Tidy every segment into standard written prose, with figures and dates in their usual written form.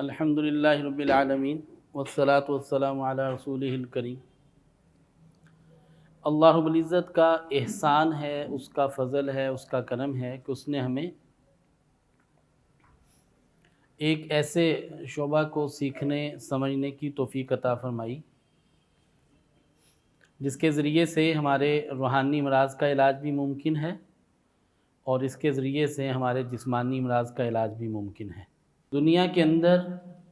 الحمدللہ رب العالمین والصلاة والسلام علی رسولہ الکریم۔ اللہ رب العزت کا احسان ہے، اس کا فضل ہے، اس کا کرم ہے کہ اس نے ہمیں ایک ایسے شعبہ کو سیکھنے سمجھنے کی توفیق عطا فرمائی جس کے ذریعے سے ہمارے روحانی امراض کا علاج بھی ممکن ہے اور اس کے ذریعے سے ہمارے جسمانی امراض کا علاج بھی ممکن ہے۔ دنیا کے اندر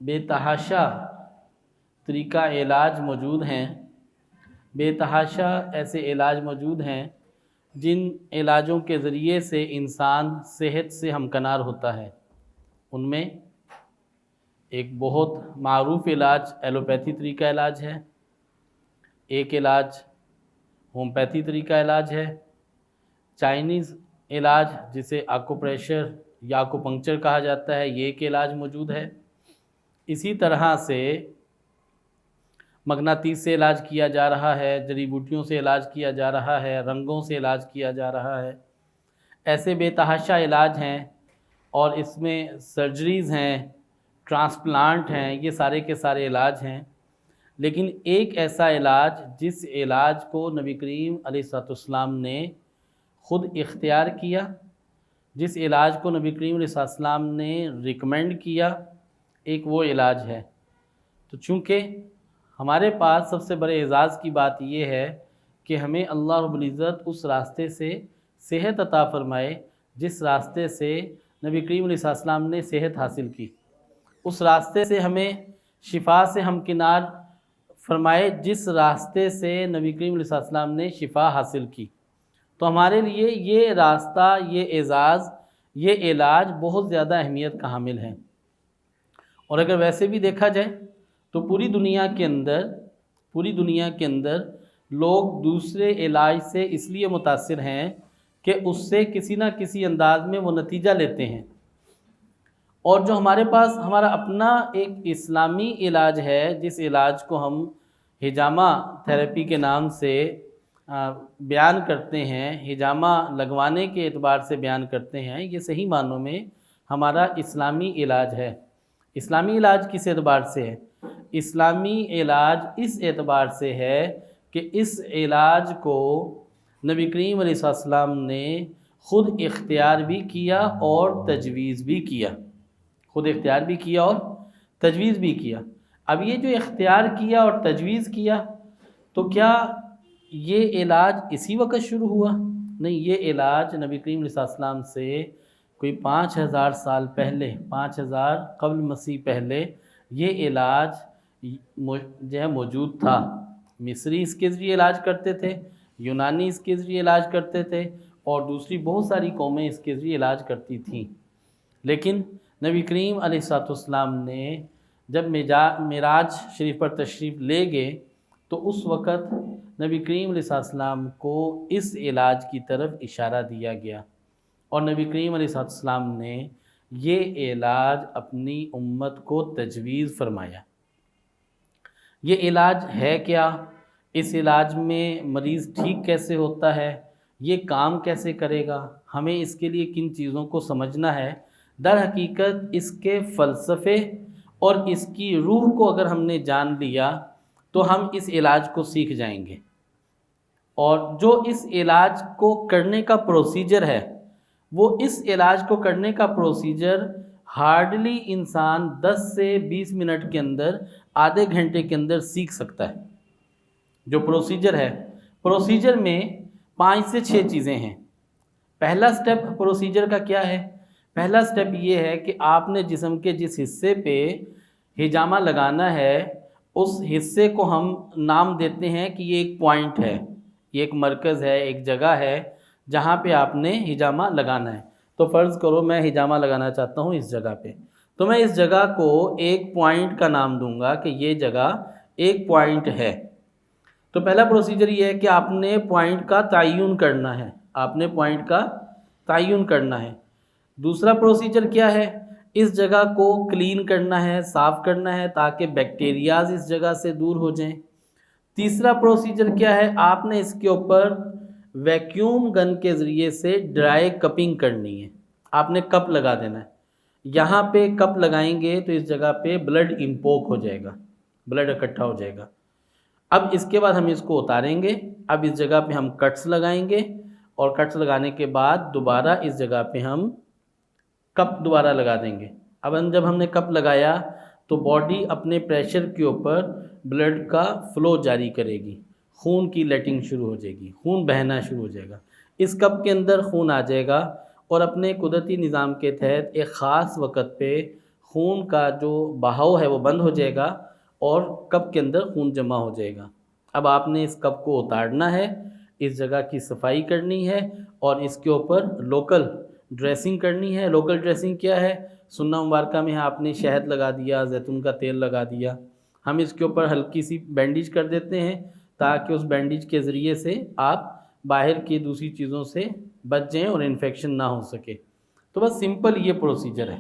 بے تحاشا طریقہ علاج موجود ہیں، بے تحاشا ایسے علاج موجود ہیں جن علاجوں کے ذریعے سے انسان صحت سے ہمکنار ہوتا ہے۔ ان میں ایک بہت معروف علاج ایلوپیتھی طریقہ علاج ہے، ایک علاج ہومیوپیتھی طریقہ علاج ہے، چائنیز علاج جسے آکوپریشر یا آکوپنکچر کہا جاتا ہے، یہ ایک علاج موجود ہے۔ اسی طرح سے مغناطیس سے علاج کیا جا رہا ہے، جڑی بوٹیوں سے علاج کیا جا رہا ہے، رنگوں سے علاج کیا جا رہا ہے۔ ایسے بے تحاشا علاج ہیں اور اس میں سرجریز ہیں، ٹرانسپلانٹ ہیں، یہ سارے کے سارے علاج ہیں۔ لیکن ایک ایسا علاج جس علاج کو نبی کریم علیہ الصلوۃ والسلام نے خود اختیار کیا، جس علاج کو نبی کریم علیہ الصلوۃ والسلام نے ریکمینڈ کیا، ایک وہ علاج ہے۔ تو چونکہ ہمارے پاس سب سے بڑے اعزاز کی بات یہ ہے کہ ہمیں اللہ رب العزت اس راستے سے صحت عطا فرمائے جس راستے سے نبی کریم علیہ الصلوۃ والسلام نے صحت حاصل کی، اس راستے سے ہمیں شفا سے ہمکنار فرمائے جس راستے سے نبی کریم علیہ الصلوۃ والسلام نے شفا حاصل کی۔ تو ہمارے لیے یہ راستہ، یہ اعزاز، یہ علاج بہت زیادہ اہمیت کا حامل ہے۔ اور اگر ویسے بھی دیکھا جائے تو پوری دنیا کے اندر لوگ دوسرے علاج سے اس لیے متاثر ہیں کہ اس سے کسی نہ کسی انداز میں وہ نتیجہ لیتے ہیں، اور جو ہمارے پاس ہمارا اپنا ایک اسلامی علاج ہے، جس علاج کو ہم ہجامہ تھراپی کے نام سے بیان کرتے ہیں، ہجامہ لگوانے کے اعتبار سے بیان کرتے ہیں، یہ صحیح معنوں میں ہمارا اسلامی علاج ہے۔ اسلامی علاج کس اعتبار سے ہے؟ اسلامی علاج اس اعتبار سے ہے کہ اس علاج کو نبی کریم علیہ السلام نے خود اختیار بھی کیا اور تجویز بھی کیا، خود اختیار بھی کیا اور تجویز بھی کیا۔ اب یہ جو اختیار کیا اور تجویز کیا، تو کیا یہ علاج اسی وقت شروع ہوا؟ نہیں، یہ علاج نبی کریم علیہ السلام سے کوئی 5000 سال پہلے، 5000 قبل مسیح پہلے یہ علاج جو ہے موجود تھا۔ مصری اس کے ذریعے علاج کرتے تھے، یونانی اس کے ذریعے علاج کرتے تھے، اور دوسری بہت ساری قومیں اس کے ذریعے علاج کرتی تھیں۔ لیکن نبی کریم علیہ الصلوۃ والسلام نے جب معراج شریف پر تشریف لے گئے تو اس وقت نبی کریم علیہ الصلوۃ والسلام کو اس علاج کی طرف اشارہ دیا گیا، اور نبی کریم علیہ الصلوۃ والسلام نے یہ علاج اپنی امت کو تجویز فرمایا۔ یہ علاج ہے کیا؟ اس علاج میں مریض ٹھیک کیسے ہوتا ہے؟ یہ کام کیسے کرے گا؟ ہمیں اس کے لیے کن چیزوں کو سمجھنا ہے؟ در حقیقت اس کے فلسفے اور اس کی روح کو اگر ہم نے جان لیا تو ہم اس علاج کو سیکھ جائیں گے، اور جو اس علاج کو کرنے کا پروسیجر ہے، وہ اس علاج کو کرنے کا پروسیجر ہارڈلی انسان 10 سے 20 منٹ کے اندر، آدھے گھنٹے کے اندر سیکھ سکتا ہے۔ جو پروسیجر ہے، پروسیجر میں 5 سے 6 چیزیں ہیں۔ پہلا سٹیپ پروسیجر کا کیا ہے؟ پہلا سٹیپ یہ ہے کہ آپ نے جسم کے جس حصے پہ ہجامہ لگانا ہے، اس حصے کو ہم نام دیتے ہیں کہ یہ ایک پوائنٹ ہے، یہ ایک مرکز ہے، ایک جگہ ہے جہاں پہ آپ نے ہجامہ لگانا ہے۔ تو فرض کرو میں ہجامہ لگانا چاہتا ہوں اس جگہ پہ، تو میں اس جگہ کو ایک پوائنٹ کا نام دوں گا کہ یہ جگہ ایک پوائنٹ ہے۔ تو پہلا پروسیجر یہ ہے کہ آپ نے پوائنٹ کا تعین کرنا ہے، آپ نے پوائنٹ کا تعین کرنا ہے۔ دوسرا پروسیجر کیا ہے؟ اس جگہ کو کلین کرنا ہے، صاف کرنا ہے تاکہ بیکٹیریاز اس جگہ سے دور ہو جائیں۔ تیسرا پروسیجر کیا ہے؟ آپ نے اس کے اوپر ویکیوم گن کے ذریعے سے ڈرائی کپنگ کرنی ہے، آپ نے کپ لگا دینا ہے۔ یہاں پہ کپ لگائیں گے تو اس جگہ پہ بلڈ امپوک ہو جائے گا، بلڈ اکٹھا ہو جائے گا۔ اب اس کے بعد ہم اس کو اتاریں گے، اب اس جگہ پہ ہم کٹس لگائیں گے، اور کٹس لگانے کے بعد دوبارہ اس جگہ پہ ہم کپ دوبارہ لگا دیں گے۔ اب جب ہم نے کپ لگایا تو باڈی اپنے پریشر کے اوپر بلڈ کا فلو جاری کرے گی، خون کی لیٹنگ شروع ہو جائے گی، خون بہنا شروع ہو جائے گا۔ اس کپ کے اندر خون آ جائے گا اور اپنے قدرتی نظام کے تحت ایک خاص وقت پہ خون کا جو بہاؤ ہے وہ بند ہو جائے گا اور کپ کے اندر خون جمع ہو جائے گا۔ اب آپ نے اس کپ کو اتارنا ہے، اس جگہ کی صفائی کرنی ہے اور اس کے اوپر لوکل ڈریسنگ کرنی ہے۔ لوکل ڈریسنگ کیا ہے؟ سنہ مبارکہ میں آپ نے شہد لگا دیا، زیتون کا تیل لگا دیا، ہم اس کے اوپر ہلکی سی بینڈیج کر دیتے ہیں تاکہ اس بینڈیج کے ذریعے سے آپ باہر کی دوسری چیزوں سے بچ جائیں اور انفیکشن نہ ہو سکے۔ تو بس سمپل یہ پروسیجر ہے۔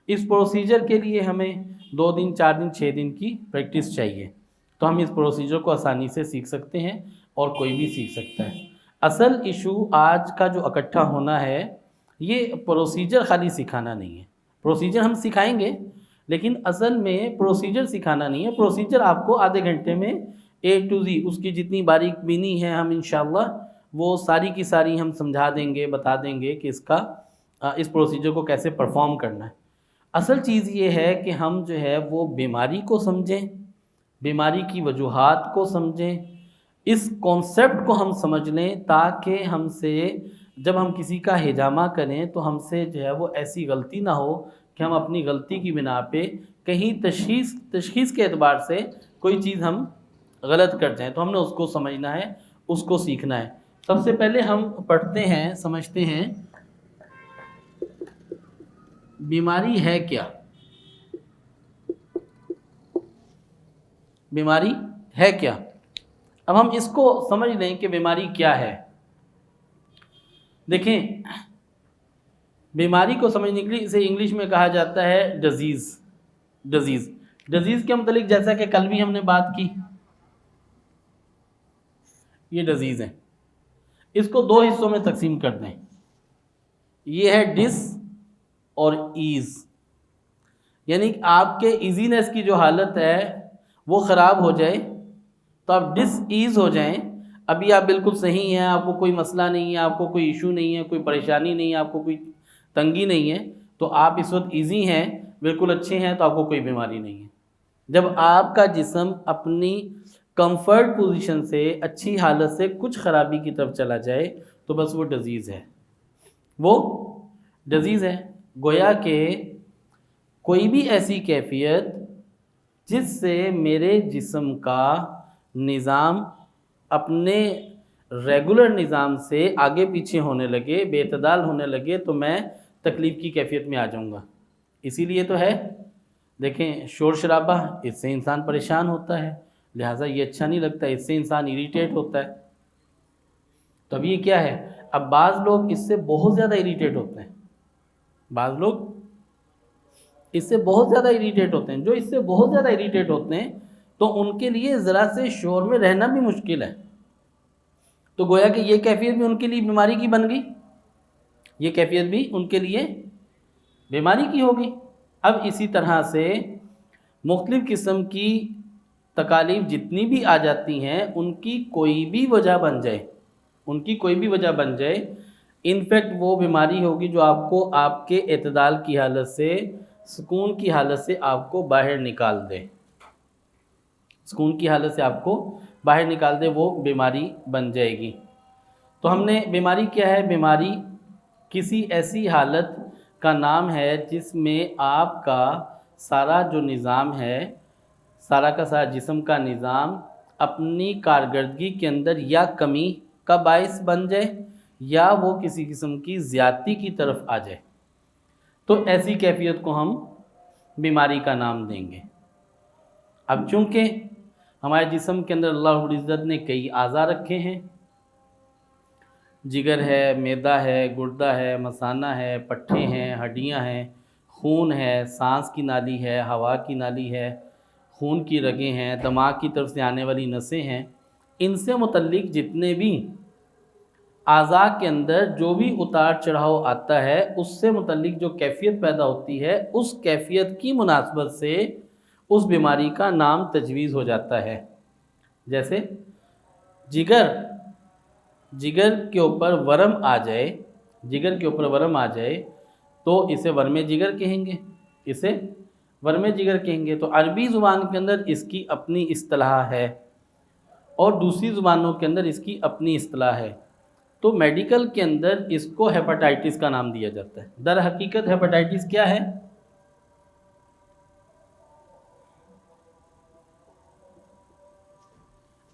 اس پروسیجر کے لیے ہمیں 2 دن 4 دن 6 دن کی پریکٹس چاہیے، تو ہم اس پروسیجر کو آسانی سے سیکھ سکتے ہیں اور کوئی بھی سیکھ سکتا ہے۔ اصل ایشو آج کا جو اکٹھا ہونا ہے، یہ پروسیجر خالی سکھانا نہیں ہے۔ پروسیجر ہم سکھائیں گے لیکن اصل میں پروسیجر سکھانا نہیں ہے۔ پروسیجر آپ کو آدھے گھنٹے میں A to Z اس کی جتنی باریک بینی ہے ہم انشاءاللہ وہ ساری کی ساری ہم سمجھا دیں گے، بتا دیں گے کہ اس پروسیجر کو کیسے پرفارم کرنا ہے۔ اصل چیز یہ ہے کہ ہم جو ہے وہ بیماری کو سمجھیں، بیماری کی وجوہات کو سمجھیں، اس کانسیپٹ کو ہم سمجھ لیں تاکہ ہم سے جب ہم کسی کا ہجامہ کریں تو ہم سے جو ہے وہ ایسی غلطی نہ ہو کہ ہم اپنی غلطی کی بنا پہ کہیں تشخیص کے اعتبار سے کوئی چیز ہم غلط کر جائیں۔ تو ہم نے اس کو سمجھنا ہے، اس کو سیکھنا ہے۔ سب سے پہلے ہم پڑھتے ہیں، سمجھتے ہیں بیماری ہے کیا؟ بیماری ہے کیا؟ اب ہم اس کو سمجھ لیں کہ بیماری کیا ہے۔ دیکھیں، بیماری کو سمجھنے کے لیے اسے انگلش میں کہا جاتا ہے ڈزیز کے متعلق جیسا کہ کل بھی ہم نے بات کی، یہ ڈزیز ہے۔ اس کو 2 حصوں میں تقسیم کر دیں، یہ ہے ڈس اور ایز، یعنی کہ آپ کے ایزینس کی جو حالت ہے وہ خراب ہو جائے تو آپ ڈس ایز ہو جائیں۔ ابھی آپ بالکل صحیح ہیں، آپ کو کوئی مسئلہ نہیں ہے، آپ کو کوئی ایشو نہیں ہے، کوئی پریشانی نہیں ہے، آپ کو کوئی تنگی نہیں ہے، تو آپ اس وقت ایزی ہیں، بالکل اچھے ہیں، تو آپ کو کوئی بیماری نہیں ہے۔ جب آپ کا جسم اپنی کمفرٹ پوزیشن سے، اچھی حالت سے کچھ خرابی کی طرف چلا جائے تو بس وہ ڈزیز ہے، وہ ڈزیز ہے۔ گویا کہ کوئی بھی ایسی کیفیت جس سے میرے جسم کا نظام اپنے ریگولر نظام سے آگے پیچھے ہونے لگے، بے اعتدال ہونے لگے، تو میں تکلیف کی کیفیت میں آ جاؤں گا۔ اسی لیے تو ہے، دیکھیں شور شرابہ، اس سے انسان پریشان ہوتا ہے، لہٰذا یہ اچھا نہیں لگتا، اس سے انسان اریٹیٹ ہوتا ہے۔ تو اب یہ کیا ہے؟ اب بعض لوگ اس سے بہت زیادہ اریٹیٹ ہوتے ہیں، بعض لوگ اس سے بہت زیادہ اریٹیٹ ہوتے ہیں۔ جو اس سے بہت زیادہ اریٹیٹ ہوتے ہیں تو ان کے لیے ذرا سے شور میں رہنا بھی مشکل ہے، تو گویا کہ یہ کیفیت بھی ان کے لیے بیماری کی بن گئی، یہ کیفیت بھی ان کے لیے بیماری کی ہوگی۔ اب اسی طرح سے مختلف قسم کی تکالیف جتنی بھی آ جاتی ہیں، ان کی کوئی بھی وجہ بن جائے، انفیکٹ وہ بیماری ہوگی جو آپ کو آپ کے اعتدال کی حالت سے، سکون کی حالت سے آپ کو باہر نکال دے، وہ بیماری بن جائے گی۔ تو ہم نے بیماری کیا ہے؟ بیماری کسی ایسی حالت کا نام ہے جس میں آپ کا سارا جو نظام ہے، سارا کا سارا جسم کا نظام اپنی کارکردگی کے اندر یا کمی کا باعث بن جائے یا وہ کسی قسم کی زیادتی کی طرف آ جائے، تو ایسی کیفیت کو ہم بیماری کا نام دیں گے۔ اب چونکہ ہمارے جسم کے اندر اللہ رب العزت نے کئی اعضاء رکھے ہیں، جگر ہے، معدہ ہے، گردہ ہے، مثانہ ہے، پٹھے ہیں، ہڈیاں ہیں، خون ہے، سانس کی نالی ہے، ہوا کی نالی ہے، خون کی رگیں ہیں، دماغ کی طرف سے آنے والی نسیں ہیں، ان سے متعلق جتنے بھی اعضاء کے اندر جو بھی اتار چڑھاؤ آتا ہے اس سے متعلق جو کیفیت پیدا ہوتی ہے، اس کیفیت کی مناسبت سے اس بیماری کا نام تجویز ہو جاتا ہے۔ جیسے جگر کے اوپر ورم آ جائے تو اسے ورم جگر کہیں گے، تو عربی زبان کے اندر اس کی اپنی اصطلاح ہے اور دوسری زبانوں کے اندر اس کی اپنی اصطلاح ہے۔ تو میڈیکل کے اندر اس کو ہیپاٹائٹس کا نام دیا جاتا ہے۔ در حقیقت ہیپاٹائٹس کیا ہے؟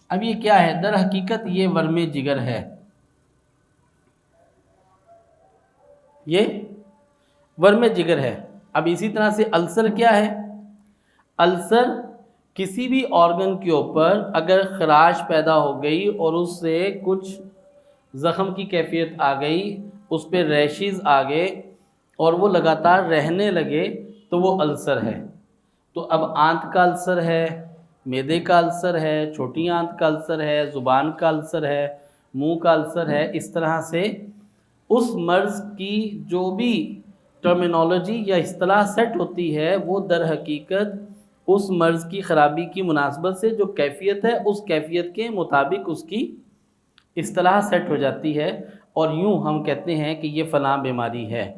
اب یہ کیا ہے؟ در حقیقت یہ ورم جگر ہے، یہ ورم جگر ہے۔ اب اسی طرح سے السر کیا ہے؟ السر کسی بھی آرگن کے اوپر اگر خراش پیدا ہو گئی اور اس سے کچھ زخم کی کیفیت آ گئی، اس پہ ریشز آ گئے اور وہ لگاتار رہنے لگے تو وہ السر ہے۔ تو اب آنت کا السر ہے، معدے کا السر ہے، چھوٹی آنت کا السر ہے، زبان کا السر ہے، منہ کا السر ہے۔ اس طرح سے اس مرض کی جو بھی ٹرمینالوجی یا اصطلاح سیٹ ہوتی ہے وہ در حقیقت اس مرض کی خرابی کی مناسبت سے جو کیفیت ہے اس کیفیت کے مطابق اس کی اصطلاح سیٹ ہو جاتی ہے، اور یوں ہم کہتے ہیں کہ یہ فلاں بیماری ہے۔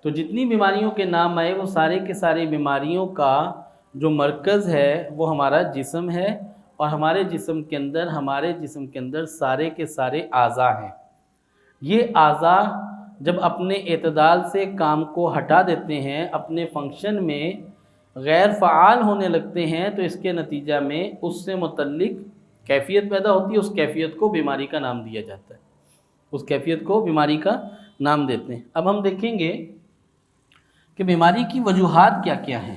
تو جتنی بیماریوں کے نام آئے وہ سارے کے سارے بیماریوں کا جو مرکز ہے وہ ہمارا جسم ہے، اور ہمارے جسم کے اندر سارے کے سارے اعضاء ہیں۔ یہ اعضاء جب اپنے اعتدال سے کام کو ہٹا دیتے ہیں، اپنے فنکشن میں غیر فعال ہونے لگتے ہیں، تو اس کے نتیجہ میں اس سے متعلق کیفیت پیدا ہوتی ہے، اس کیفیت کو بیماری کا نام دیا جاتا ہے، اس کیفیت کو بیماری کا نام دیتے ہیں۔ اب ہم دیکھیں گے کہ بیماری کی وجوہات کیا کیا ہیں۔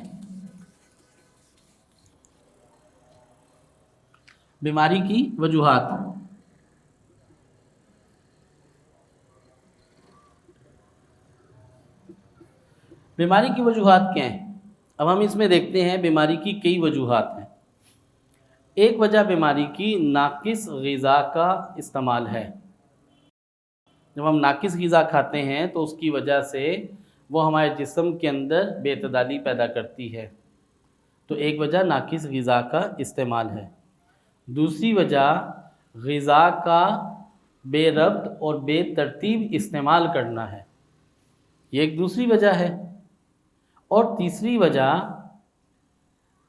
بیماری کی وجوہات، بیماری کی وجوہات کیا ہیں؟ اب ہم اس میں دیکھتے ہیں بیماری کی کئی وجوہات ہیں۔ ایک وجہ بیماری کی ناقص غذا کا استعمال ہے۔ جب ہم ناقص غذا کھاتے ہیں تو اس کی وجہ سے وہ ہمارے جسم کے اندر بے اعتدالی پیدا کرتی ہے، تو ایک وجہ ناقص غذا کا استعمال ہے۔ دوسری وجہ غذا کا بے ربط اور بے ترتیب استعمال کرنا ہے، یہ ایک دوسری وجہ ہے۔ اور تیسری وجہ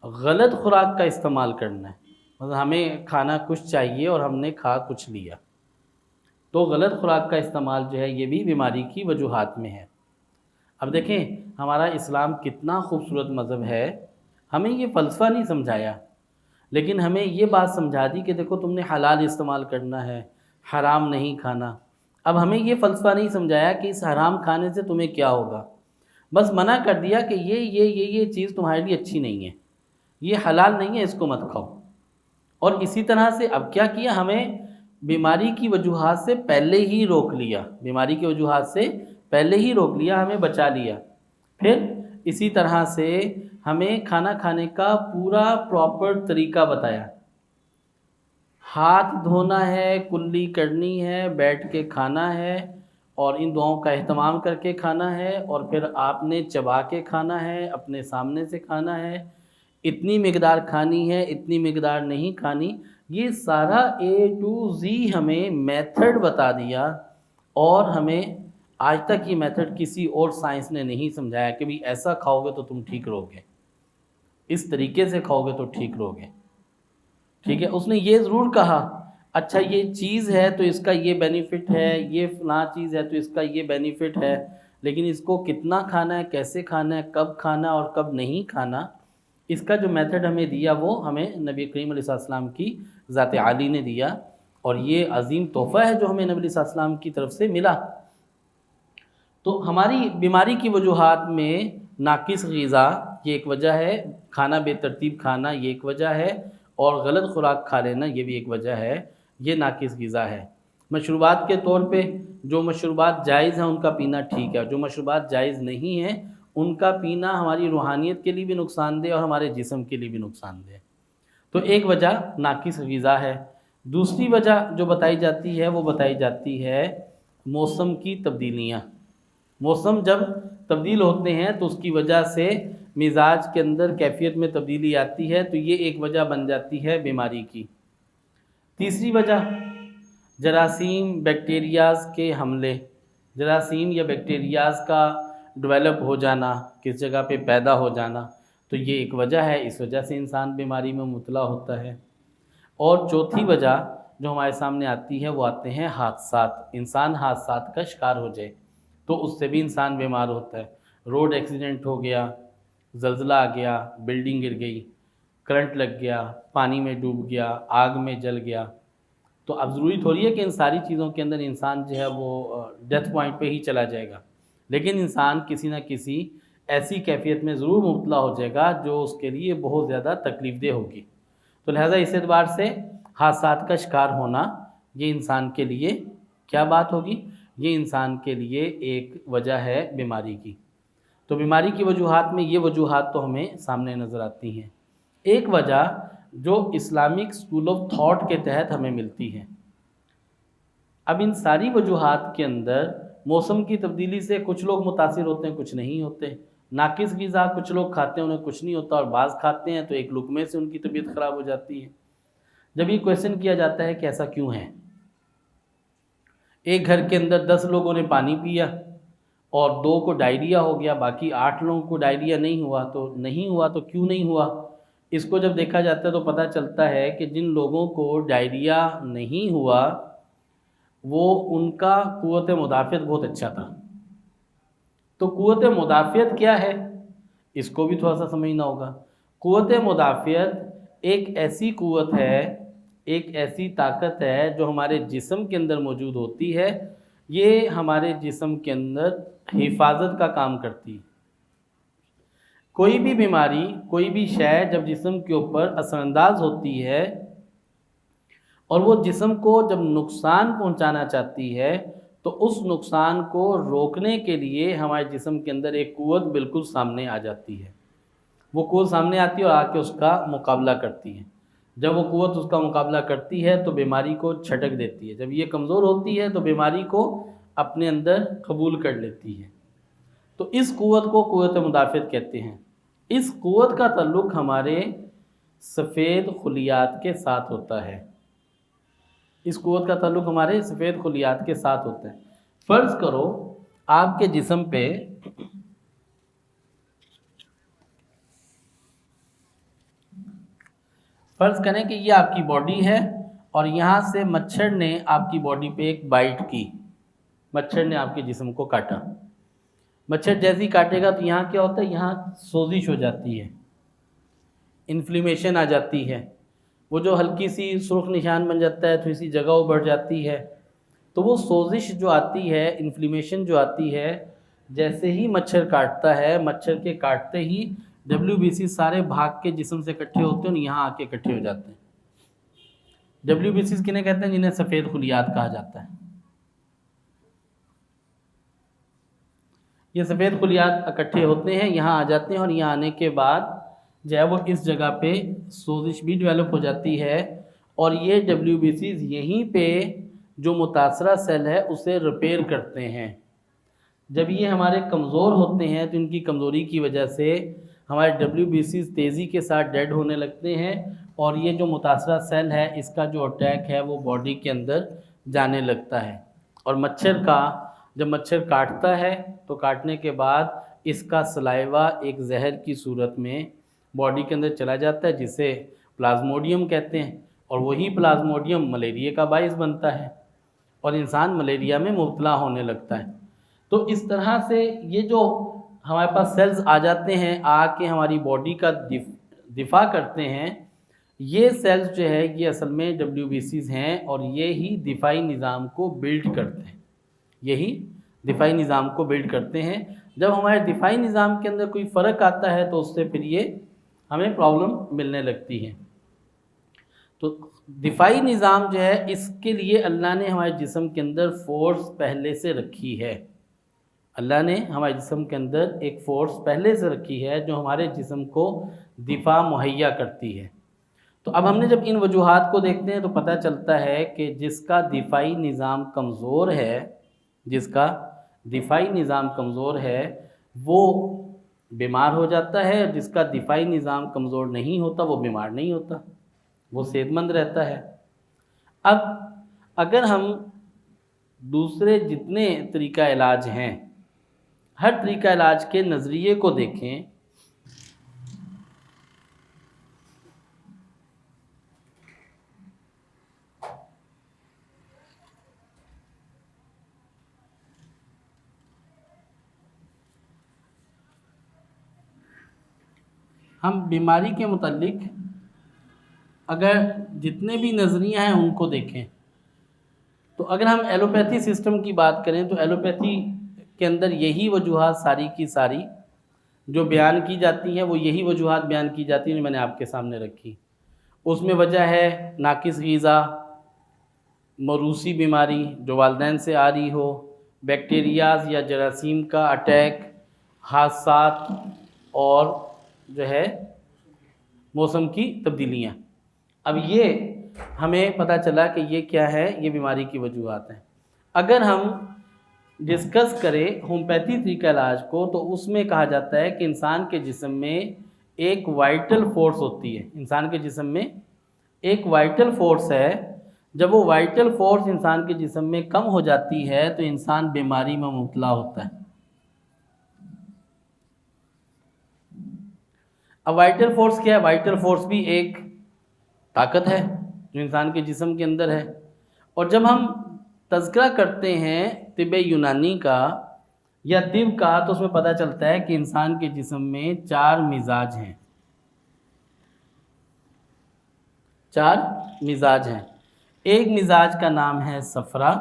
غلط خوراک کا استعمال کرنا ہے، مطلب ہمیں کھانا کچھ چاہیے اور ہم نے کھا کچھ لیا، تو غلط خوراک کا استعمال جو ہے یہ بھی بیماری کی وجوہات میں ہے۔ اب دیکھیں ہمارا اسلام کتنا خوبصورت مذہب ہے، ہمیں یہ فلسفہ نہیں سمجھایا، لیکن ہمیں یہ بات سمجھا دی کہ دیکھو تم نے حلال استعمال کرنا ہے، حرام نہیں کھانا۔ اب ہمیں یہ فلسفہ نہیں سمجھایا کہ اس حرام کھانے سے تمہیں کیا ہوگا، بس منع کر دیا کہ یہ چیز تمہارے لیے اچھی نہیں ہے، یہ حلال نہیں ہے، اس کو مت کھاؤ۔ اور اسی طرح سے اب کیا کیا، ہمیں بیماری کی وجوہات سے پہلے ہی روک لیا، ہمیں بچا لیا۔ پھر اسی طرح سے ہمیں کھانا کھانے کا پورا پراپر طریقہ بتایا، ہاتھ دھونا ہے، کلی کرنی ہے، بیٹھ کے کھانا ہے اور ان دعاؤں کا اہتمام کر کے کھانا ہے، اور پھر آپ نے چبا کے کھانا ہے، اپنے سامنے سے کھانا ہے، اتنی مقدار کھانی ہے، اتنی مقدار نہیں کھانی، یہ سارا A to Z ہمیں میتھڈ بتا دیا، اور ہمیں آج تک یہ میتھڈ کسی اور سائنس نے نہیں سمجھایا کہ بھی ایسا کھاؤ گے تو تم ٹھیک رہو گے، اس طریقے سے کھاؤ گے تو ٹھیک رہو گے۔ ٹھیک ہے، اس نے یہ ضرور کہا اچھا یہ چیز ہے تو اس کا یہ بینیفٹ ہے، یہ فلاں چیز ہے تو اس کا یہ بینیفٹ ہے، لیکن اس کو کتنا کھانا ہے، کیسے کھانا ہے، کب کھانا اور کب نہیں کھانا، اس کا جو میتھڈ ہمیں دیا وہ ہمیں نبی کریم علیہ السلام کی ذات عالی نے دیا، اور یہ عظیم تحفہ ہے جو ہمیں نبی علیہ السلام کی طرف سے ملا۔ تو ہماری بیماری کی وجوہات میں ناقص غذا یہ ایک وجہ ہے، کھانا بے ترتیب کھانا یہ ایک وجہ ہے، اور غلط خوراک کھا لینا یہ بھی ایک وجہ ہے، یہ ناقص غذا ہے۔ مشروبات کے طور پہ جو مشروبات جائز ہیں ان کا پینا ٹھیک ہے، جو مشروبات جائز نہیں ہیں ان کا پینا ہماری روحانیت کے لیے بھی نقصان دہ اور ہمارے جسم کے لیے بھی نقصان دہ۔ تو ایک وجہ ناقص غذا ہے۔ دوسری وجہ جو بتائی جاتی ہے وہ بتائی جاتی ہے موسم کی تبدیلیاں. موسم جب تبدیل ہوتے ہیں تو اس کی وجہ سے مزاج کے اندر کیفیت میں تبدیلی آتی ہے، تو یہ ایک وجہ بن جاتی ہے بیماری کی. تیسری وجہ جراثیم بیکٹیریاز کے حملے، جراثیم یا بیکٹیریاز کا ڈیولپ ہو جانا، کس جگہ پہ پیدا ہو جانا، تو یہ ایک وجہ ہے، اس وجہ سے انسان بیماری میں مبتلا ہوتا ہے. اور چوتھی وجہ جو ہمارے سامنے آتی ہے وہ آتے ہیں حادثات. انسان حادثات کا شکار ہو جائے تو اس سے بھی انسان بیمار ہوتا ہے. روڈ ایکسیڈنٹ ہو گیا، زلزلہ آ گیا، بلڈنگ گر گئی، کرنٹ لگ گیا، پانی میں ڈوب گیا، آگ میں جل گیا، تو اب ضروری تھوڑی ہے کہ ان ساری چیزوں کے اندر انسان جو ہے وہ ڈیتھ پوائنٹ پہ ہی چلا جائے گا، لیکن انسان کسی نہ کسی ایسی کیفیت میں ضرور مبتلا ہو جائے گا جو اس کے لیے بہت زیادہ تکلیف دہ ہوگی. تو لہٰذا اس اعتبار سے حادثات کا شکار ہونا یہ انسان کے لیے کیا بات ہوگی؟ یہ انسان کے لیے ایک وجہ ہے بیماری کی. تو بیماری کی وجوہات میں یہ وجوہات تو ہمیں سامنے نظر آتی ہیں. ایک وجہ جو اسلامک اسکول آف تھاٹ کے تحت ہمیں ملتی ہے. اب ان ساری وجوہات کے اندر موسم کی تبدیلی سے کچھ لوگ متاثر ہوتے ہیں، کچھ نہیں ہوتے. ناقص غذا کچھ لوگ کھاتے ہیں، انہیں کچھ نہیں ہوتا، اور بعض کھاتے ہیں تو ایک لقمے سے ان کی طبیعت خراب ہو جاتی ہے. جب یہ کویشچن کیا جاتا ہے کہ ایسا کیوں ہے، ایک گھر کے اندر 10 لوگوں نے پانی پیا اور 2 کو ڈائریا ہو گیا، باقی 8 لوگوں کو ڈائریا نہیں ہوا، تو کیوں نہیں ہوا؟ اس کو جب دیکھا جاتا ہے تو پتہ چلتا ہے کہ جن لوگوں کو ڈائریا نہیں ہوا وہ ان کا قوت مدافعت بہت اچھا تھا. تو قوت مدافعت کیا ہے اس کو بھی تھوڑا سا سمجھنا ہوگا. قوت مدافعت ایک ایسی قوت ہے، ایک ایسی طاقت ہے جو ہمارے جسم کے اندر موجود ہوتی ہے. یہ ہمارے جسم کے اندر حفاظت کا کام کرتی ہے. کوئی بھی بیماری، کوئی بھی شے جب جسم کے اوپر اثر انداز ہوتی ہے اور وہ جسم کو جب نقصان پہنچانا چاہتی ہے تو اس نقصان کو روکنے کے لیے ہمارے جسم کے اندر ایک قوت بالکل سامنے آ جاتی ہے. وہ قوت سامنے آتی ہے اور آ کے اس کا مقابلہ کرتی ہے. جب وہ قوت اس کا مقابلہ کرتی ہے تو بیماری کو جھٹک دیتی ہے. جب یہ کمزور ہوتی ہے تو بیماری کو اپنے اندر قبول کر لیتی ہے. تو اس قوت کو قوت مدافعت کہتے ہیں. اس قوت کا تعلق ہمارے سفید خلیات کے ساتھ ہوتا ہے. اس قوت کا تعلق ہمارے سفید خلیات کے ساتھ ہوتا ہے. فرض کرو آپ کے جسم پہ فرض کریں کہ یہ آپ کی باڈی ہے اور یہاں سے مچھر نے آپ کی باڈی پہ ایک بائٹ کی، مچھر نے آپ کے جسم کو کاٹا. مچھر جیسے ہی کاٹے گا تو یہاں کیا ہوتا ہے، یہاں سوزش ہو جاتی ہے، انفلیمیشن آ جاتی ہے. وہ جو ہلکی سی سرخ نشان بن جاتا ہے، تھوڑی سی جگہ بڑھ جاتی ہے. تو وہ سوزش جو آتی ہے، انفلیمیشن جو آتی ہے، جیسے ہی مچھر کاٹتا ہے، مچھر کے کاٹتے ہی WBC سارے بھاگ کے جسم سے اکٹھے ہوتے ہیں اور یہاں آ کے اکٹھے ہو جاتے ہیں. WBC کنہیں کہتے ہیں؟ جنہیں سفید خلیات کہا جاتا ہے. یہ سفید خلیات اکٹھے ہوتے ہیں، یہاں آ جاتے ہیں، اور یہاں آنے کے بعد جو ہے وہ اس جگہ پہ سوزش بھی ڈیولپ ہو جاتی ہے. اور یہ WBCs یہیں پہ جو متاثرہ سیل ہے اسے ریپیئر کرتے ہیں. جب یہ ہمارے کمزور ہوتے ہیں تو ان کی کمزوری کی وجہ سے ہمارے WBCs تیزی کے ساتھ ڈیڈ ہونے لگتے ہیں، اور یہ جو متاثرہ سیل ہے اس کا جو اٹیک ہے وہ باڈی کے اندر جانے لگتا ہے. اور مچھر کا جب مچھر کاٹتا ہے تو کاٹنے کے بعد اس کا سلائیوا ایک زہر کی صورت میں باڈی کے اندر چلا جاتا ہے، جسے پلازموڈیم کہتے ہیں. اور وہی پلازموڈیم ملیریا کا باعث بنتا ہے اور انسان ملیریا میں مبتلا ہونے لگتا ہے. تو اس طرح سے یہ جو ہمارے پاس سیلز آ جاتے ہیں، آ کے ہماری باڈی کا دفاع کرتے ہیں، یہ سیلز جو ہے یہ اصل میں WBCs ہیں اور یہی دفاعی نظام کو بلڈ کرتے ہیں. یہی دفاعی نظام کو بلڈ کرتے ہیں. جب ہمارے دفاعی نظام کے اندر کوئی فرق آتا ہے تو اس سے پھر یہ ہمیں پرابلم ملنے لگتی ہے. تو دفاعی نظام جو ہے اس کے لیے اللہ نے ہمارے جسم کے اندر فورس پہلے سے رکھی ہے. اللہ نے ہمارے جسم کے اندر ایک فورس پہلے سے رکھی ہے جو ہمارے جسم کو دفاع مہیا کرتی ہے. تو اب ہم نے جب ان وجوہات کو دیکھتے ہیں تو پتہ چلتا ہے کہ جس کا دفاعی نظام کمزور ہے، جس کا دفاعی نظام کمزور ہے وہ بیمار ہو جاتا ہے، اور جس کا دفاعی نظام کمزور نہیں ہوتا وہ بیمار نہیں ہوتا، وہ صحت مند رہتا ہے۔ اب اگر ہم دوسرے جتنے طریقہ علاج ہیں، ہر طریقہ علاج کے نظریے کو دیکھیں، ہم بیماری کے متعلق اگر جتنے بھی نظریے ہیں ان کو دیکھیں، تو اگر ہم ایلوپیتھی سسٹم کی بات کریں تو ایلوپیتھی کے اندر یہی وجوہات ساری کی ساری جو بیان کی جاتی ہیں، وہ یہی وجوہات بیان کی جاتی ہیں جو میں نے آپ کے سامنے رکھی۔ اس میں وجہ ہے ناقص غذا، موروثی بیماری جو والدین سے آ رہی ہو، بیکٹیریاز یا جراثیم کا اٹیک، حادثات، اور جو ہے موسم کی تبدیلیاں۔ اب یہ ہمیں پتہ چلا کہ یہ کیا ہے، یہ بیماری کی وجوہات ہیں۔ اگر ہم ڈسکس کریں ہومیوپیتھی طریقہ علاج کو تو اس میں کہا جاتا ہے کہ انسان کے جسم میں ایک وائٹل فورس ہوتی ہے، انسان کے جسم میں ایک وائٹل فورس ہے، جب وہ وائٹل فورس انسان کے جسم میں کم ہو جاتی ہے تو انسان بیماری میں مبتلا ہوتا ہے۔ اب وائٹل فورس کیا ہے؟ وائٹل فورس بھی ایک طاقت ہے جو انسان کے جسم کے اندر ہے، اور جب ہم تذکرہ کرتے ہیں طب یونانی کا یا طب کا تو اس میں پتہ چلتا ہے کہ انسان کے جسم میں 4 مزاج ہیں، 4 مزاج ہیں۔ ایک مزاج کا نام ہے صفرا،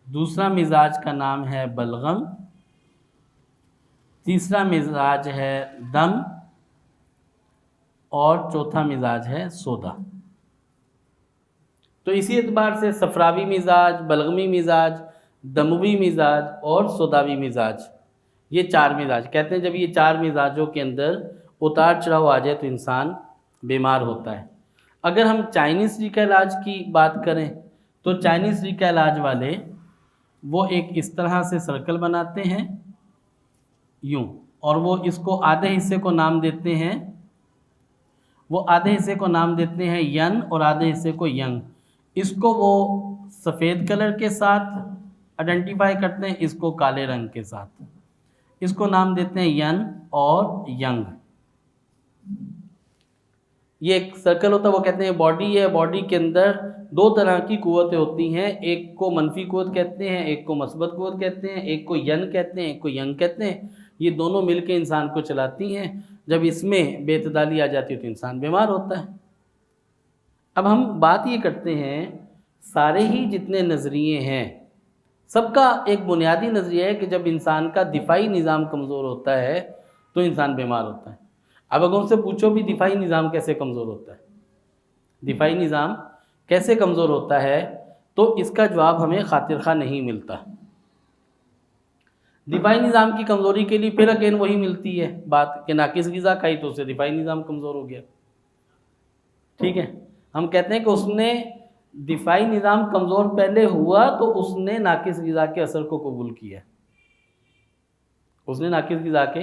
دوسرا مزاج کا نام ہے بلغم، تیسرا مزاج ہے دم، اور چوتھا مزاج ہے سودا۔ تو اسی اعتبار سے صفراوی مزاج، بلغمی مزاج، دموی مزاج اور سوداوی مزاج، یہ 4 مزاج کہتے ہیں۔ جب یہ 4 مزاجوں کے اندر اتار چڑھاؤ آ جائے تو انسان بیمار ہوتا ہے۔ اگر ہم چائنیز طریقہ علاج کی بات کریں تو چائنیز طریقہ علاج والے وہ ایک اس طرح سے سرکل بناتے ہیں یوں، اور وہ اس کو آدھے حصے کو نام دیتے ہیں، وہ آدھے حصے کو نام دیتے ہیں ین اور آدھے حصے کو ینگ۔ اس کو وہ سفید کلر کے ساتھ آئیڈینٹیفائی کرتے ہیں، اس کو کالے رنگ کے ساتھ، اس کو نام دیتے ہیں ین اور ینگ۔ یہ ایک سرکل ہوتا ہے، وہ کہتے ہیں باڈی ہے، باڈی کے اندر 2 طرح کی قوتیں ہوتی ہیں، ایک کو منفی قوت کہتے ہیں، ایک کو مثبت قوت کہتے ہیں، ایک کو ین کہتے ہیں، ایک کو ینگ کہتے ہیں۔ یہ دونوں مل کے انسان کو چلاتی ہیں، جب اس میں بے اعتدالی آ جاتی ہے تو انسان بیمار ہوتا ہے۔ اب ہم بات یہ کرتے ہیں سارے ہی جتنے نظریے ہیں سب کا ایک بنیادی نظریہ ہے کہ جب انسان کا دفاعی نظام کمزور ہوتا ہے تو انسان بیمار ہوتا ہے۔ اب اگر ان سے پوچھو بھی دفاعی نظام کیسے کمزور ہوتا ہے، دفاعی نظام کیسے کمزور ہوتا ہے، تو اس کا جواب ہمیں خاطر خواہ نہیں ملتا۔ دفاعی نظام کی کمزوری کے لیے پھر اگین وہی ملتی ہے بات کہ ناقص غذا کھائی تو اس سے دفاعی نظام کمزور ہو گیا۔ ٹھیک ہے، ہم کہتے ہیں کہ اس نے دفاعی نظام کمزور پہلے ہوا تو اس نے ناقص غذا کے اثر کو قبول کیا، اس نے ناقص غذا کے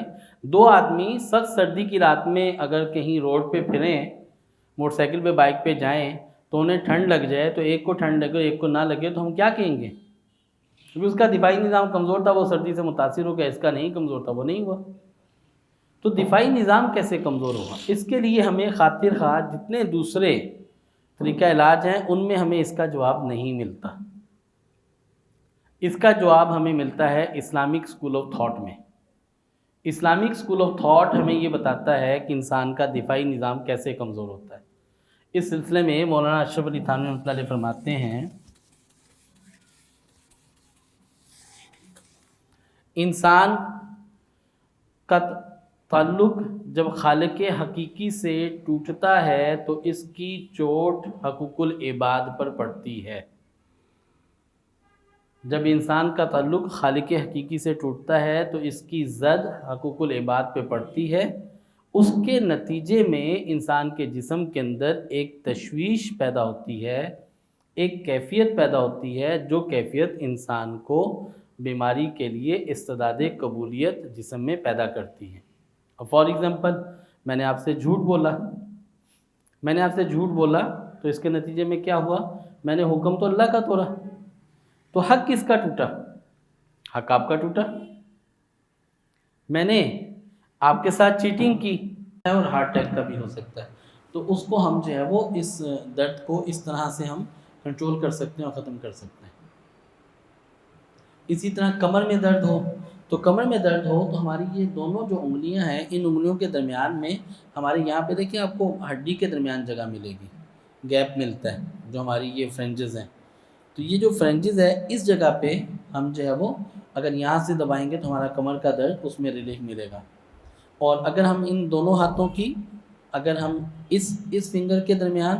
2 آدمی سخت سردی کی رات میں اگر کہیں روڈ پہ پھریں، موٹر سائیکل پہ بائک پہ جائیں تو انہیں ٹھنڈ لگ جائے تو ایک کو ٹھنڈ لگے ایک کو نہ لگے تو ہم کیا کہیں گے؟ کیونکہ اس کا دفاعی نظام کمزور تھا، وہ سردی سے متاثر ہو گیا، اس کا نہیں کمزور تھا، وہ نہیں ہوا۔ تو دفاعی نظام کیسے کمزور ہوگا؟ اس کے لیے ہمیں خاطر خواہ جتنے دوسرے طریقہ علاج ہیں ان میں ہمیں اس کا جواب نہیں ملتا۔ اس کا جواب ہمیں ملتا ہے اسلامک اسکول آف تھاٹ میں۔ اسلامک اسکول آف تھاٹ ہمیں یہ بتاتا ہے کہ انسان کا دفاعی نظام کیسے کمزور ہوتا ہے۔ اس سلسلے میں مولانا اشرف علی تھانوی رحمۃ اللہ علیہ فرماتے ہیں، انسان کا تعلق جب خالق حقیقی سے ٹوٹتا ہے تو اس کی چوٹ حقوق العباد پر پڑتی ہے۔ جب انسان کا تعلق خالق حقیقی سے ٹوٹتا ہے تو اس کی زد حقوق العباد پہ پڑتی ہے، اس کے نتیجے میں انسان کے جسم کے اندر ایک تشویش پیدا ہوتی ہے، ایک کیفیت پیدا ہوتی ہے، جو کیفیت انسان کو بیماری کے لیے استعداد قبولیت جسم میں پیدا کرتی ہے۔ فار ایگزامپل، میں نے آپ سے جھوٹ بولا تو اس کے نتیجے میں کیا ہوا؟ میں نے حکم تو اللہ کا توڑا، تو حق کس کا ٹوٹا؟ حق آپ کا ٹوٹا۔ میں نے آپ کے ساتھ چیٹنگ کی اور ہارٹ اٹیک کا بھی ہو سکتا ہے، تو اس کو ہم جو ہے وہ اس درد کو اس طرح سے ہم کنٹرول کر سکتے ہیں اور ختم کر سکتے ہیں۔ اسی طرح کمر میں درد ہو تو ہماری یہ دونوں جو انگلیاں ہیں، ان انگلیوں کے درمیان میں ہمارے یہاں پہ دیکھیں آپ کو ہڈی کے درمیان جگہ ملے گی، گیپ ملتا ہے، جو ہماری یہ فرنجز ہیں، تو یہ جو فرنجز ہے اس جگہ پہ ہم جو ہے وہ اگر یہاں سے دبائیں گے تو ہمارا کمر کا درد اس میں ریلیف ملے گا۔ اور اگر ہم ان دونوں ہاتھوں کی اگر ہم اس فنگر کے درمیان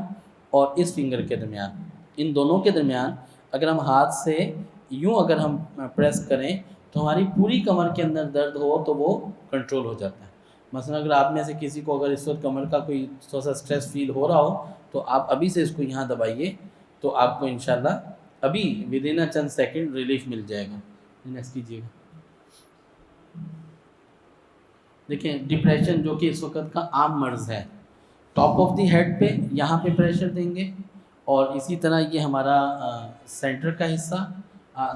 اور اس فنگر کے درمیان، ان دونوں کے درمیان اگر ہم ہاتھ سے یوں اگر ہم پریس کریں تو ہماری پوری کمر کے اندر درد ہو تو وہ کنٹرول ہو جاتا ہے۔ مثلا اگر آپ میں سے کسی کو اگر اس وقت کمر کا کوئی تھوڑا سا اسٹریس فیل ہو رہا ہو تو آپ ابھی سے اس کو یہاں دبائیے تو آپ کو انشاءاللہ ابھی ودن چند سیکنڈ ریلیف مل جائے گا۔ نیکسٹ کیجیے گا۔ دیکھیں ڈپریشن جو کہ اس وقت کا عام مرض ہے، ٹاپ آف دی ہیڈ پہ یہاں پہ پریشر دیں گے، اور اسی طرح یہ ہمارا سینٹر کا حصہ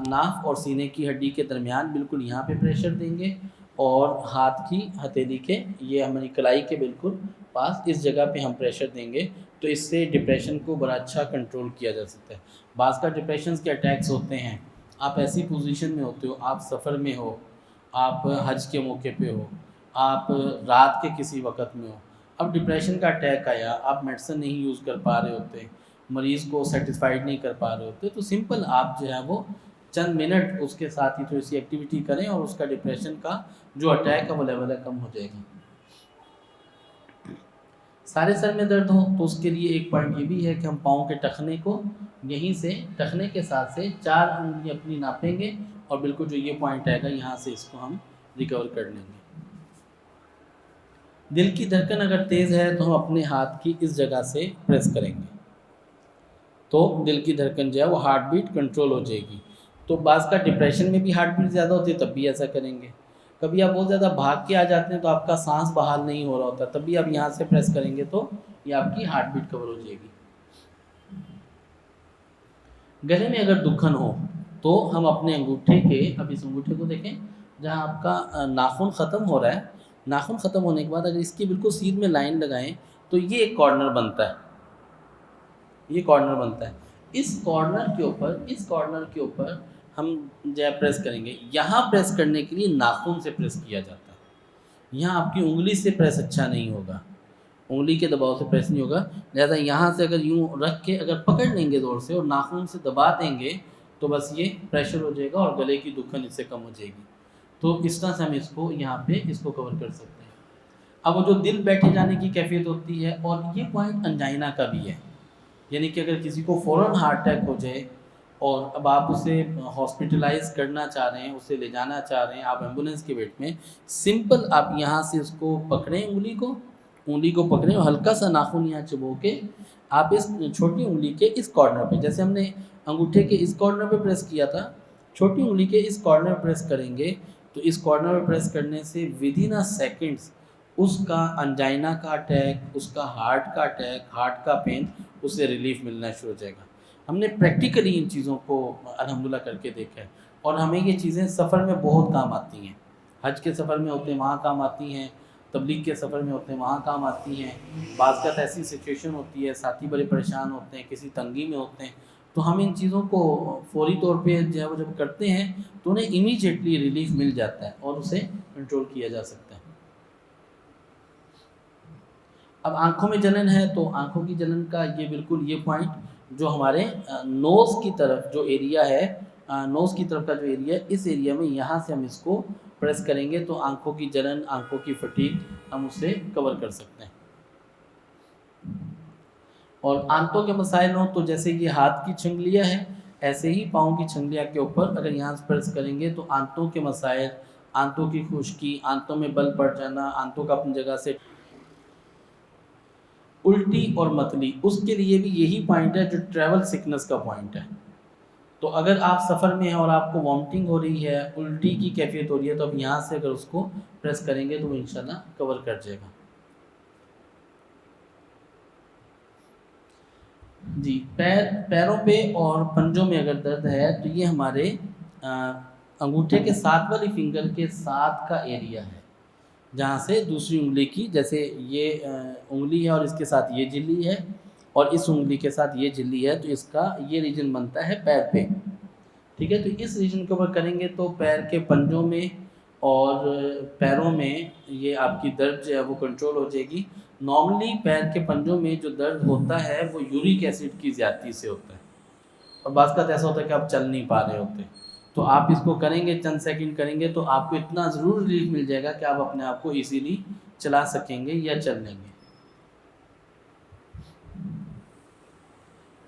ناف اور سینے کی ہڈی کے درمیان بالکل یہاں پہ پریشر دیں گے، اور ہاتھ کی ہتھیلی کے یہ ہماری کلائی کے بالکل پاس اس جگہ پہ ہم پریشر دیں گے، تو اس سے ڈپریشن کو بڑا اچھا کنٹرول کیا جا سکتا ہے۔ بعض کا ڈپریشنز کے اٹیکس ہوتے ہیں، آپ ایسی پوزیشن میں ہوتے ہو، آپ سفر میں ہو، آپ حج کے موقع پہ ہو، آپ رات کے کسی وقت میں ہو، اب ڈپریشن کا اٹیک آیا، آپ میڈیسن نہیں یوز کر پا رہے ہوتے، مریض کو سیٹسفائیڈ نہیں کر پا رہے ہوتے، تو سمپل آپ جو ہے وہ چند منٹ اس کے ساتھ ہی تھوڑی سی ایکٹیویٹی کریں اور اس کا ڈپریشن کا جو اٹیک ہے وہ لیول ہے کم ہو جائے گا۔ سارے سر میں درد ہو تو اس کے لیے ایک پوائنٹ یہ بھی ہے کہ ہم پاؤں کے ٹخنے کو یہیں سے ٹخنے کے ساتھ سے 4 انگلی اپنی ناپیں گے، اور بالکل جو یہ پوائنٹ آئے گا یہاں سے اس کو ہم ریکور کر لیں گے۔ دل کی دھڑکن اگر تیز ہے تو ہم اپنے ہاتھ کی اس جگہ سے پریس کریں گے تو دل کی دھڑکن جو ہے وہ ہارٹ بیٹ کنٹرول ہو جائے گی۔ تو بعض کا ڈپریشن میں بھی ہارٹ بیٹ زیادہ ہوتی ہے تب بھی ایسا کریں گے۔ کبھی آپ بہت زیادہ بھاگ کے آ جاتے ہیں تو آپ کا سانس بحال نہیں ہو رہا ہوتا، تب بھی آپ یہاں سے پریس کریں گے تو یہ آپ کی ہارٹ بیٹ کور ہو جائے گی۔ گلے میں اگر دکھن ہو تو ہم اپنے انگوٹھے کے، اب اس انگوٹھے کو دیکھیں جہاں آپ کا ناخن ختم ہو رہا ہے، ناخن ختم ہونے کے بعد اگر اس کی بالکل سیدھ میں لائن لگائیں تو یہ ایک کارنر بنتا ہے، یہ کارنر بنتا ہے۔ اس کارنر کے اوپر ہم جو ہے پریس کریں گے۔ یہاں پریس کرنے کے لیے ناخن سے پریس کیا جاتا ہے، یہاں آپ کی انگلی سے پریس اچھا نہیں ہوگا، انگلی کے دباؤ سے پریس نہیں ہوگا، لہذا یہاں سے اگر یوں رکھ کے اگر پکڑ لیں گے زور سے اور ناخن سے دبا دیں گے تو بس یہ پریشر ہو جائے گا اور گلے کی دکھن اس سے کم ہو جائے گی۔ تو اس طرح سے ہم اس کو یہاں پہ اس کو کور کر سکتے ہیں۔ اب وہ جو دل بیٹھے جانے کی کیفیت ہوتی ہے، اور یہ پوائنٹ انجائنا کا بھی ہے، یعنی کہ اگر کسی کو فوراً ہارٹ اٹیک ہو جائے اور اب آپ اسے ہاسپٹلائز کرنا چاہ رہے ہیں، اسے لے جانا چاہ رہے ہیں آپ ایمبولینس کے ویٹ میں، سمپل آپ یہاں سے اس کو پکڑیں، انگلی کو پکڑیں اور ہلکا سا ناخن یہاں چبو کے آپ اس چھوٹی انگلی کے اس کارنر پہ، جیسے ہم نے انگوٹھے کے اس کارنر پہ پریس کیا تھا، چھوٹی انگلی کے اس کارنر پہ پریس کریں گے تو اس کارنر پہ پریس کرنے سے ودن اے سیکنڈس اس کا انجائنا کا اٹیک، اس کا ہارٹ کا اٹیک، ہارٹ کا پین، اس سے ریلیف ملنا شروع ہو جائے گا۔ ہم نے پریکٹیکلی ان چیزوں کو الحمدللہ کر کے دیکھا ہے، اور ہمیں یہ چیزیں سفر میں بہت کام آتی ہیں، حج کے سفر میں ہوتے ہیں وہاں کام آتی ہیں، تبلیغ کے سفر میں ہوتے ہیں وہاں کام آتی ہیں، بعض کا ایسی سچویشن ہوتی ہے ساتھی بڑے پریشان ہوتے ہیں، کسی تنگی میں ہوتے ہیں، تو ہم ان چیزوں کو فوری طور پہ جو ہے وہ جب کرتے ہیں تو انہیں امیجیٹلی ریلیف مل جاتا ہے اور اسے کنٹرول کیا جا سکتا ہے۔ اب آنکھوں میں جلن ہے تو آنکھوں کی جلن کا یہ بالکل یہ پوائنٹ جو ہمارے نوز کی طرف جو ایریا ہے، نوز کی طرف کا جو ایریا ہے، اس ایریا میں یہاں سے ہم اس کو پریس کریں گے تو آنکھوں کی جلن، آنکھوں کی فٹیگ ہم اسے کور کر سکتے ہیں۔ اور آنتوں کے مسائل ہوں تو جیسے یہ ہاتھ کی چھنگلیاں ہیں، ایسے ہی پاؤں کی چھنگلیاں کے اوپر اگر یہاں سے پریس کریں گے تو آنتوں کے مسائل، آنتوں کی خشکی، آنتوں میں بل پڑ جانا، آنتوں کا اپنی جگہ سے الٹی اور متلی، اس کے لیے بھی یہی پوائنٹ ہے جو ٹریول سکنس کا پوائنٹ ہے. تو اگر آپ سفر میں ہیں اور آپ کو وامٹنگ ہو رہی ہے، الٹی کی کیفیت ہو رہی ہے، تو اب یہاں سے اگر اس کو پریس کریں گے تو وہ انشاءاللہ کور کر جائے گا. جی، پیروں پہ اور پنجوں میں اگر درد ہے تو یہ ہمارے انگوٹھے کے ساتھ والی فنگر کے ساتھ کا ایریا ہے، جہاں سے دوسری انگلی کی، جیسے یہ انگلی ہے اور اس کے ساتھ یہ جھلی ہے اور اس انگلی کے ساتھ یہ جھلی ہے، تو اس کا یہ ریجن بنتا ہے پیر پہ. ٹھیک ہے، تو اس ریجن کو اوپر کریں گے تو پیر کے پنجوں میں اور پیروں میں یہ آپ کی درد جو ہے وہ کنٹرول ہو جائے گی. نارملی پیر کے پنجوں میں جو درد ہوتا ہے وہ یورک ایسڈ کی زیادتی سے ہوتا ہے، اور بعض کا ایسا ہوتا ہے کہ آپ چل نہیں پا رہے ہوتے. تو آپ اس کو کریں گے، چند سیکنڈ کریں گے تو آپ کو اتنا ضرور ریلیف مل جائے گا کہ آپ اپنے آپ کو ایزیلی چلا سکیں گے یا چل لیں گے.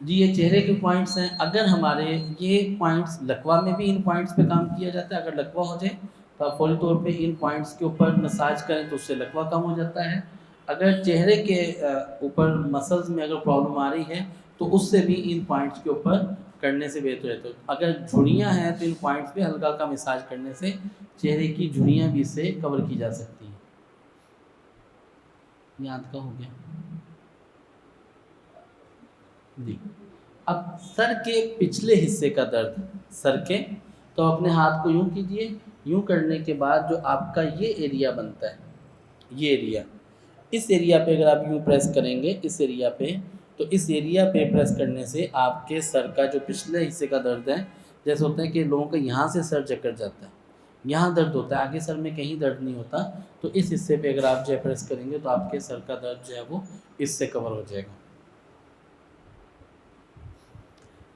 جی، یہ چہرے کے پوائنٹس ہیں. اگر ہمارے یہ پوائنٹس لکوہ میں بھی ان پوائنٹس پہ کام کیا جاتا ہے. اگر لکوہ ہو جائے تو آپ فوری طور پہ ان پوائنٹس کے اوپر مساج کریں تو اس سے لکوہ کم ہو جاتا ہے. اگر چہرے کے اوپر مسلز میں اگر پرابلم آ رہی ہے تو اس سے بھی ان پوائنٹس کے اوپر کرنے سے بہتر ہے. تو اگر جھڑیاں ہیں تو ان پوائنٹس پہ ہلکا ہلکا مساج کرنے سے چہرے کی جھڑیاں بھی اس سے کور کی جا سکتی ہیں. یاد کا ہو گیا جی. اب سر کے پچھلے حصے کا درد، سر کے، تو اپنے ہاتھ کو یوں کیجئے. یوں کرنے کے بعد جو آپ کا یہ ایریا بنتا ہے، یہ ایریا، اس ایریا پہ اگر آپ یوں پریس کریں گے، اس ایریا پہ، تو اس ایریا پہ پریس کرنے سے آپ کے سر کا جو پچھلے حصے کا درد ہے، جیسے ہوتا ہے کہ لوگوں کا یہاں سے سر چکر جاتا ہے، یہاں درد ہوتا ہے، آگے سر میں کہیں درد نہیں ہوتا، تو اس حصے پہ اگر آپ جو ہے پریس کریں گے تو آپ کے سر کا درد جو ہے وہ اس سے کور ہو جائے گا.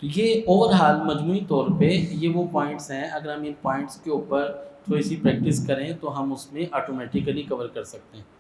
تو یہ اوور حال مجموعی طور پہ یہ وہ پوائنٹس ہیں، اگر ہم ان پوائنٹس کے اوپر تھوڑی سی پریکٹس کریں تو ہم اس میں آٹومیٹیکلی کور کر سکتے ہیں.